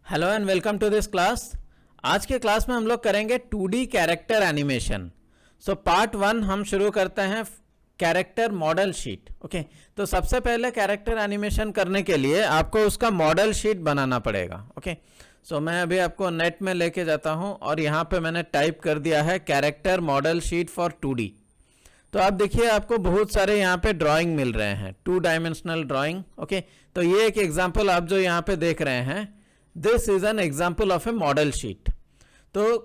Hello and welcome to this class. आज के class में हम लोग करेंगे 2D character animation. So part 1 हम शुरू करते हैं कैरेक्टर मॉडल शीट। ओके, तो सबसे पहले कैरेक्टर एनिमेशन करने के लिए आपको उसका मॉडल शीट बनाना पड़ेगा। ओके, सो मैं अभी आपको नेट में लेके जाता हूं और यहाँ पे मैंने टाइप कर दिया है character model sheet for 2D। तो आप देखिए आपको बहुत सारे यहाँ पे ड्राइंग मिल रहे हैं, 2 डायमेंशनल ड्राइंग। ओके, तो ये एक एग्जाम्पल आप जो यहाँ पे देख रहे हैं, this is an example of A model sheet. तो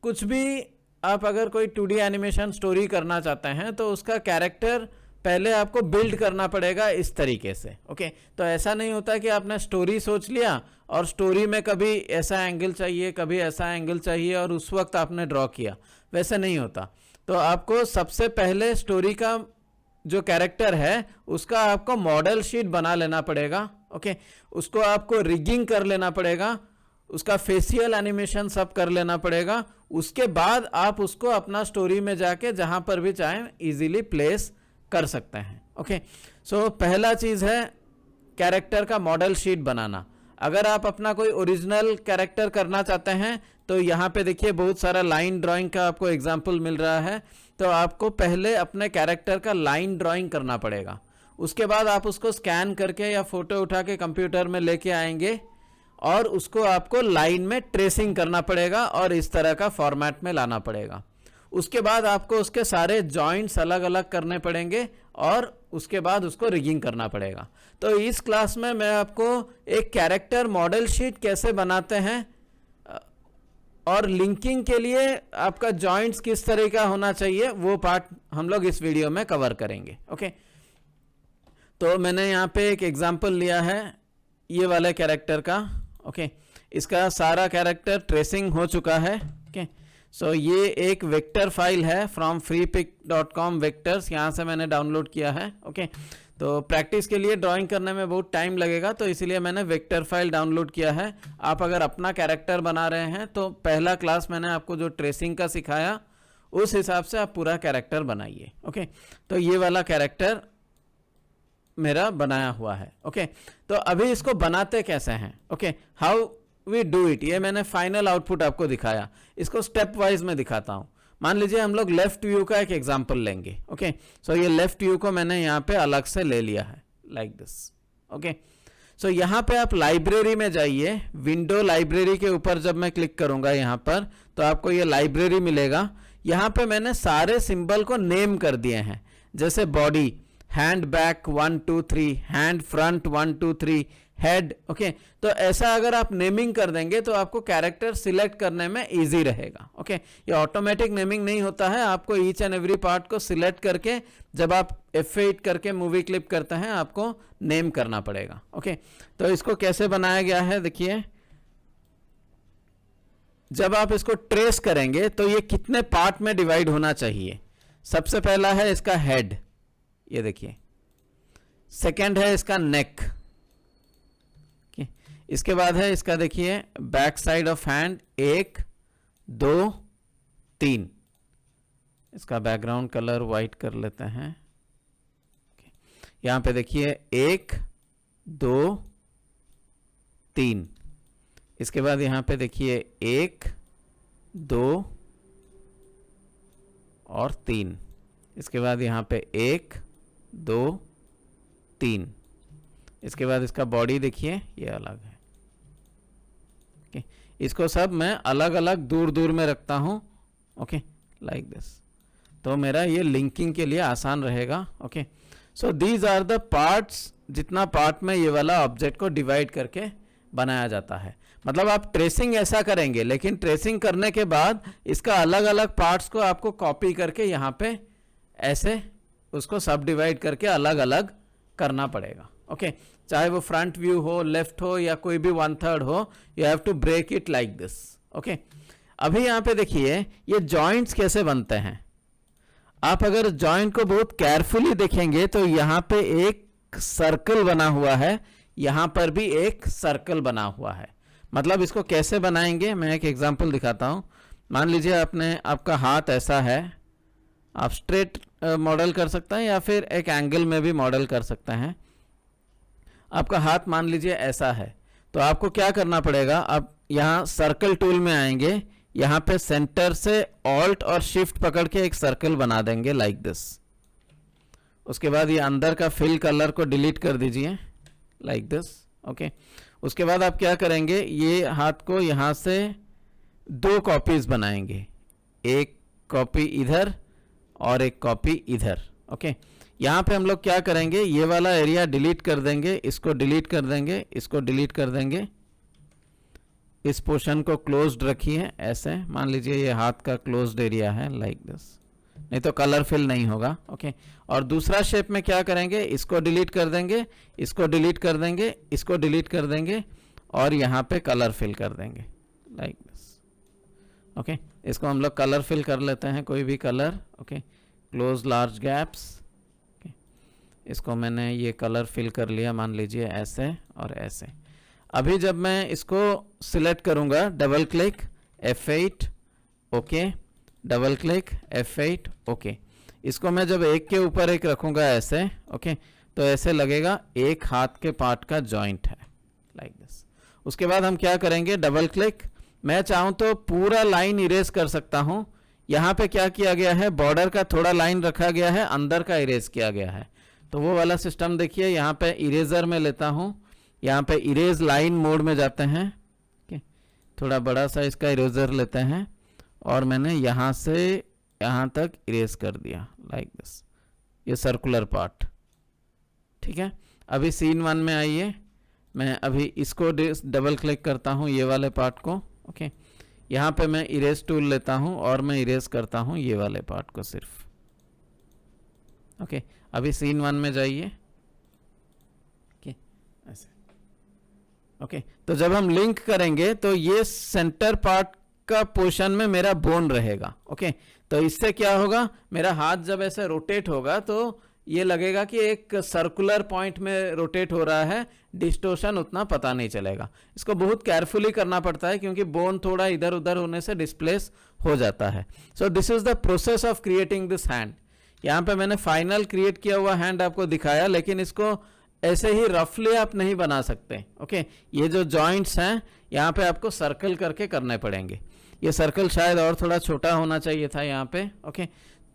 कुछ भी आप अगर कोई 2D एनिमेशन स्टोरी करना चाहते हैं तो उसका कैरेक्टर पहले आपको बिल्ड करना पड़ेगा इस तरीके से। ओके, तो ऐसा नहीं होता कि आपने स्टोरी सोच लिया और स्टोरी में कभी ऐसा एंगल चाहिए कभी ऐसा एंगल चाहिए और उस वक्त आपने ड्रॉ किया, वैसे नहीं होता। तो आपको सबसे पहले स्टोरी का जो कैरेक्टर है उसका आपको मॉडल शीट बना लेना पड़ेगा। ओके, उसको आपको रिगिंग कर लेना पड़ेगा, उसका फेशियल एनिमेशन सब कर लेना पड़ेगा। उसके बाद आप उसको अपना स्टोरी में जाके जहां पर भी चाहें इजीली प्लेस कर सकते हैं। ओके, सो पहला चीज है कैरेक्टर का मॉडल शीट बनाना। अगर आप अपना कोई ओरिजिनल कैरेक्टर करना चाहते हैं तो यहाँ पे देखिए बहुत सारा लाइन ड्राइंग का आपको एग्जाम्पल मिल रहा है। तो आपको पहले अपने कैरेक्टर का लाइन ड्राइंग करना पड़ेगा, उसके बाद आप उसको स्कैन करके या फोटो उठा के कंप्यूटर में लेके आएंगे और उसको आपको लाइन में ट्रेसिंग करना पड़ेगा और इस तरह का फॉर्मेट में लाना पड़ेगा। उसके बाद आपको उसके सारे जॉइंट्स अलग अलग करने पड़ेंगे और उसके बाद उसको रिगिंग करना पड़ेगा। तो इस क्लास में मैं आपको एक कैरेक्टर मॉडल शीट कैसे बनाते हैं और लिंकिंग के लिए आपका जॉइंट्स किस तरह का होना चाहिए वो पार्ट हम लोग इस वीडियो में कवर करेंगे। ओके, तो मैंने यहाँ पे एक एग्जांपल लिया है ये वाले कैरेक्टर का। ओके, इसका सारा कैरेक्टर ट्रेसिंग हो चुका है। ओके, सो ये एक वेक्टर फाइल है फ्रॉम freepik.com वेक्टर्स, यहाँ से मैंने डाउनलोड किया है। ओके, तो प्रैक्टिस के लिए ड्राइंग करने में बहुत टाइम लगेगा तो इसीलिए मैंने वेक्टर फाइल डाउनलोड किया है। आप अगर अपना कैरेक्टर बना रहे हैं तो पहला क्लास मैंने आपको जो ट्रेसिंग का सिखाया उस हिसाब से आप पूरा कैरेक्टर बनाइए। ओके, तो ये वाला कैरेक्टर मेरा बनाया हुआ है। ओके, तो अभी इसको बनाते कैसे हैं, okay, how we do it, ये मैंने फाइनल आउटपुट आपको दिखाया। इसको स्टेप वाइज में दिखाता हूं। मान लीजिए हम लोग लेफ्ट व्यू का एक एग्जांपल लेंगे। ओके, सो ये लेफ्ट व्यू को मैंने यहाँ पे अलग से ले लिया है लाइक दिस। ओके, सो यहाँ पे आप लाइब्रेरी में जाइए, विंडो लाइब्रेरी के ऊपर जब मैं क्लिक करूंगा यहाँ पर तो आपको ये लाइब्रेरी मिलेगा। यहाँ पे मैंने सारे सिंबल को नेम कर दिए हैं, जैसे body, hand back 1 2 3, hand front 1 2 3, head. Okay, तो ऐसा अगर आप नेमिंग कर देंगे तो आपको कैरेक्टर सिलेक्ट करने में इजी रहेगा। ओके, ये ऑटोमेटिक नेमिंग नहीं होता है, आपको ईच एंड एवरी पार्ट को सिलेक्ट करके जब आप F8 करके मूवी क्लिप करते हैं आपको नेम करना पड़ेगा। ओके, तो इसको कैसे बनाया गया है देखिए। जब आप इसको ट्रेस करेंगे तो ये कितने पार्ट में डिवाइड होना चाहिए। सबसे पहला है इसका हेड, ये देखिए। सेकेंड है इसका नेक, इसके बाद है इसका देखिए बैक साइड ऑफ हैंड 1 2 3। इसका बैकग्राउंड कलर वाइट कर लेते हैं। यहां पे देखिए 1 2 3। इसके बाद यहां पे देखिए 1 2 और 3। इसके बाद यहां पे 1 2 3। इसके बाद इसका बॉडी देखिए ये अलग है। इसको सब मैं अलग अलग दूर दूर में रखता हूं। ओके, लाइक दिस, तो मेरा ये लिंकिंग के लिए आसान रहेगा। Okay, so these are the parts, जितना पार्ट में ये वाला ऑब्जेक्ट को डिवाइड करके बनाया जाता है। मतलब आप ट्रेसिंग ऐसा करेंगे, लेकिन ट्रेसिंग करने के बाद इसका अलग अलग पार्ट्स को आपको कॉपी करके यहाँ पे ऐसे उसको सब डिवाइड करके अलग अलग करना पड़ेगा। ओके, चाहे वो फ्रंट व्यू हो, लेफ्ट हो या कोई भी 1/3 हो, you have to break it like this. Okay, अभी यहाँ पे देखिए ये जॉइंट्स कैसे बनते हैं। आप अगर जॉइंट को बहुत केयरफुली देखेंगे तो यहाँ पे एक सर्कल बना हुआ है, यहाँ पर भी एक सर्कल बना हुआ है। मतलब इसको कैसे बनाएंगे मैं एक एग्जांपल दिखाता हूँ। मान लीजिए आपका हाथ ऐसा है, आप स्ट्रेट मॉडल कर सकते हैं या फिर एक एंगल में भी मॉडल कर सकते हैं। आपका हाथ मान लीजिए ऐसा है, तो आपको क्या करना पड़ेगा, अब यहाँ सर्कल टूल में आएंगे, यहाँ पे सेंटर से ऑल्ट और शिफ्ट पकड़ के एक सर्कल बना देंगे लाइक दिस। उसके बाद ये अंदर का फिल कलर को डिलीट कर दीजिए लाइक दिस। ओके, उसके बाद आप क्या करेंगे, ये हाथ को यहाँ से 2 कॉपीज बनाएंगे, एक कॉपी इधर और एक कॉपी इधर। ओके, यहाँ पे हम लोग क्या करेंगे, ये वाला एरिया डिलीट कर देंगे, इसको डिलीट कर देंगे, इसको डिलीट कर देंगे, इस पोर्शन को क्लोज्ड रखिए ऐसे, मान लीजिए ये हाथ का क्लोज्ड एरिया है लाइक दिस, नहीं तो कलर फिल नहीं होगा। ओके, और दूसरा शेप में क्या करेंगे, इसको डिलीट कर देंगे, इसको डिलीट कर देंगे, इसको डिलीट कर देंगे और यहाँ पे कलर फिल कर देंगे लाइक दिस। ओके, इसको हम लोग कलर फिल कर लेते हैं, कोई भी colour. Okay, close large gaps. इसको मैंने ये कलर फिल कर लिया, मान लीजिए ऐसे और ऐसे। अभी जब मैं इसको सिलेक्ट करूंगा, double click F8, okay, double click F8, okay, इसको मैं जब एक के ऊपर एक रखूंगा ऐसे, ओके, तो ऐसे लगेगा एक हाथ के पार्ट का जॉइंट है लाइक दिस। उसके बाद हम क्या करेंगे, डबल क्लिक, मैं चाहूं तो पूरा लाइन इरेज कर सकता हूं। यहाँ पे क्या किया गया है, बॉर्डर का थोड़ा लाइन रखा गया है, अंदर का इरेज किया गया है, तो वो वाला सिस्टम देखिए। यहाँ पे इरेजर में लेता हूँ, यहाँ पे इरेज लाइन मोड में जाते हैं, थोड़ा बड़ा सा इसका इरेजर लेते हैं और मैंने यहाँ से यहाँ तक इरेज कर दिया लाइक दिस, ये सर्कुलर पार्ट। ठीक है, अभी सीन 1 में आइए, मैं अभी इसको डबल क्लिक करता हूँ, ये वाले पार्ट को। ओके, यहाँ पे मैं इरेज टूल लेता हूँ और मैं इरेज करता हूँ ये वाले पार्ट को सिर्फ। ओके, अभी सीन 1 में जाइए, ऐसे। ओके, तो जब हम लिंक करेंगे तो ये सेंटर पार्ट का पोर्शन में मेरा बोन रहेगा। ओके, तो इससे क्या होगा, मेरा हाथ जब ऐसे रोटेट होगा तो ये लगेगा कि एक सर्कुलर पॉइंट में रोटेट हो रहा है, डिस्टोर्शन उतना पता नहीं चलेगा। इसको बहुत केयरफुली करना पड़ता है क्योंकि बोन थोड़ा इधर उधर होने से डिस्प्लेस हो जाता है। So this is the process of creating this hand. यहाँ पे मैंने फाइनल क्रिएट किया हुआ हैंड आपको दिखाया, लेकिन इसको ऐसे ही रफली आप नहीं बना सकते। ओके, ये जो जॉइंट्स हैं यहाँ पे आपको सर्कल करके करने पड़ेंगे। ये सर्कल शायद और थोड़ा छोटा होना चाहिए था यहाँ पे। ओके,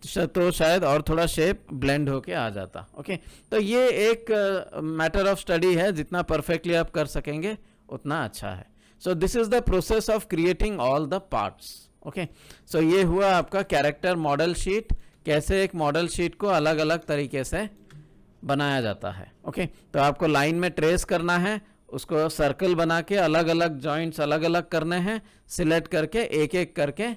तो शायद और थोड़ा शेप ब्लेंड होके आ जाता। ओके, तो ये एक मैटर ऑफ स्टडी है, जितना परफेक्टली आप कर सकेंगे उतना अच्छा है। So this is the process of creating all the parts. Okay, so ये हुआ आपका कैरेक्टर मॉडल शीट, कैसे एक मॉडल शीट को अलग अलग तरीके से बनाया जाता है। ओके, तो आपको लाइन में ट्रेस करना है, उसको सर्कल बना के अलग अलग जॉइंट्स अलग अलग करने हैं, सिलेक्ट करके एक एक करके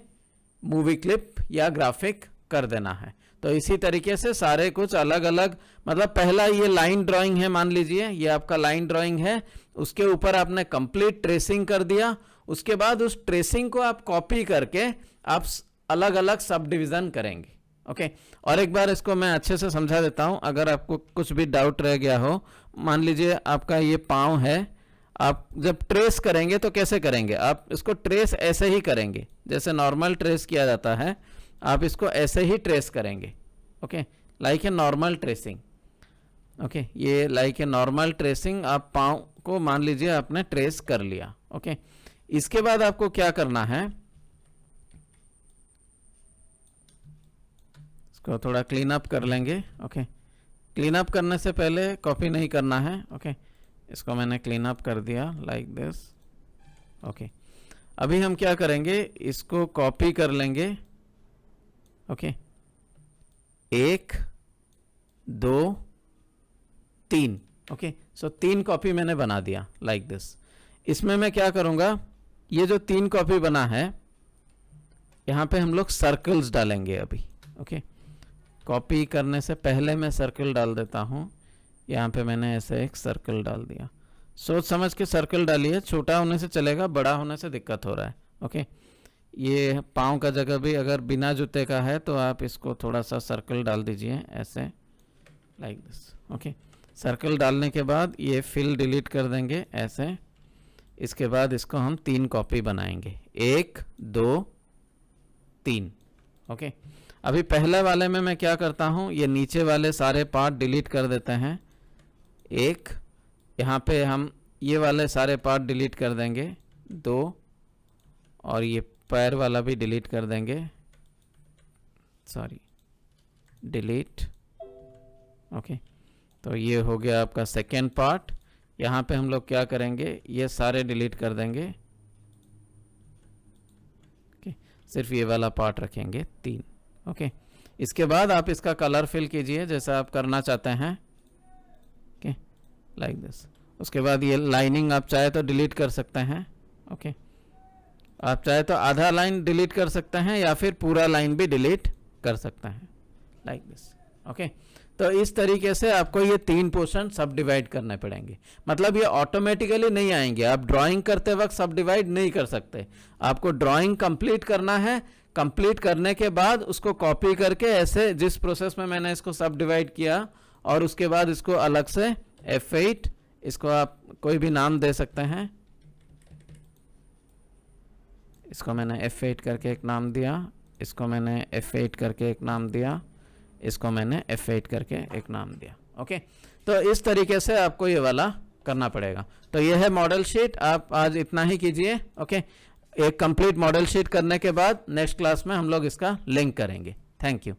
मूवी क्लिप या ग्राफिक कर देना है। तो इसी तरीके से सारे कुछ अलग अलग, मतलब पहला ये लाइन ड्राइंग है, मान लीजिए ये आपका लाइन ड्राइंग है, उसके ऊपर आपने कंप्लीट ट्रेसिंग कर दिया। उसके बाद उस ट्रेसिंग को आप कॉपी करके आप अलग अलग सब डिवीजन करेंगे। ओके, और एक बार इसको मैं अच्छे से समझा देता हूं, अगर आपको कुछ भी डाउट रह गया हो। मान लीजिए आपका ये पाँव है, आप जब ट्रेस करेंगे तो कैसे करेंगे, आप इसको ट्रेस ऐसे ही करेंगे जैसे नॉर्मल ट्रेस किया जाता है, आप इसको ऐसे ही ट्रेस करेंगे। Okay, like a normal tracing. Okay, ये लाइक ए नॉर्मल ट्रेसिंग, आप पाँव को मान लीजिए आपने ट्रेस कर लिया। ओके, इसके बाद आपको क्या करना है, इसको थोड़ा क्लीन अप कर लेंगे। ओके, क्लीन अप करने से पहले कॉपी नहीं करना है। ओके, इसको मैंने क्लीन अप कर दिया लाइक दिस। ओके, अभी हम क्या करेंगे, इसको कॉपी कर लेंगे। ओके, 1 2 3। ओके, सो 3 कॉपी मैंने बना दिया लाइक दिस। इसमें मैं क्या करूंगा, ये जो 3 कॉपी बना है यहाँ पे हम लोग सर्कल्स डालेंगे अभी। ओके, कॉपी करने से पहले मैं सर्कल डाल देता हूँ। यहाँ पे मैंने ऐसे एक सर्कल डाल दिया, सोच समझ के सर्कल डालिए, छोटा होने से चलेगा, बड़ा होने से दिक्कत हो रहा है। ओके, ये पाँव का जगह भी अगर बिना जूते का है तो आप इसको थोड़ा सा सर्कल डाल दीजिए ऐसे लाइक दिस। ओके, सर्कल डालने के बाद ये फिल डिलीट कर देंगे ऐसे। इसके बाद इसको हम 3 कॉपी बनाएंगे, 1 2 3। ओके, अभी पहले वाले में मैं क्या करता हूँ, ये नीचे वाले सारे पार्ट डिलीट कर देते हैं। एक यहाँ पे हम ये वाले सारे पार्ट डिलीट कर देंगे 2, और ये पैर वाला भी डिलीट कर देंगे, सॉरी डिलीट। ओके, तो ये हो गया आपका सेकेंड पार्ट। यहाँ पे हम लोग क्या करेंगे, ये सारे डिलीट कर देंगे। ओके, सिर्फ ये वाला पार्ट रखेंगे 3। ओके, इसके बाद आप इसका कलर फिल कीजिए जैसा आप करना चाहते हैं। Okay, like this. उसके बाद ये लाइनिंग आप चाहे तो डिलीट कर सकते हैं। ओके, आप चाहे तो आधा लाइन डिलीट कर सकते हैं या फिर पूरा लाइन भी डिलीट कर सकते हैं, लाइक दिस। ओके, तो इस तरीके से आपको ये 3 पोर्शन सब डिवाइड करने पड़ेंगे। मतलब ये ऑटोमेटिकली नहीं आएंगे, आप ड्राइंग करते वक्त सब डिवाइड नहीं कर सकते। आपको ड्राइंग कंप्लीट करना है, कंप्लीट करने के बाद उसको कॉपी करके ऐसे जिस प्रोसेस में मैंने इसको सब डिवाइड किया, और उसके बाद इसको अलग से F8, इसको आप कोई भी नाम दे सकते हैं। इसको मैंने F8 करके एक नाम दिया, इसको मैंने F8 करके एक नाम दिया, इसको मैंने F8 करके एक नाम दिया। ओके, तो इस तरीके से आपको ये वाला करना पड़ेगा। तो ये है मॉडल शीट। आप आज इतना ही कीजिए। ओके, एक कंप्लीट मॉडल शीट करने के बाद नेक्स्ट क्लास में हम लोग इसका लिंक करेंगे। Thank you.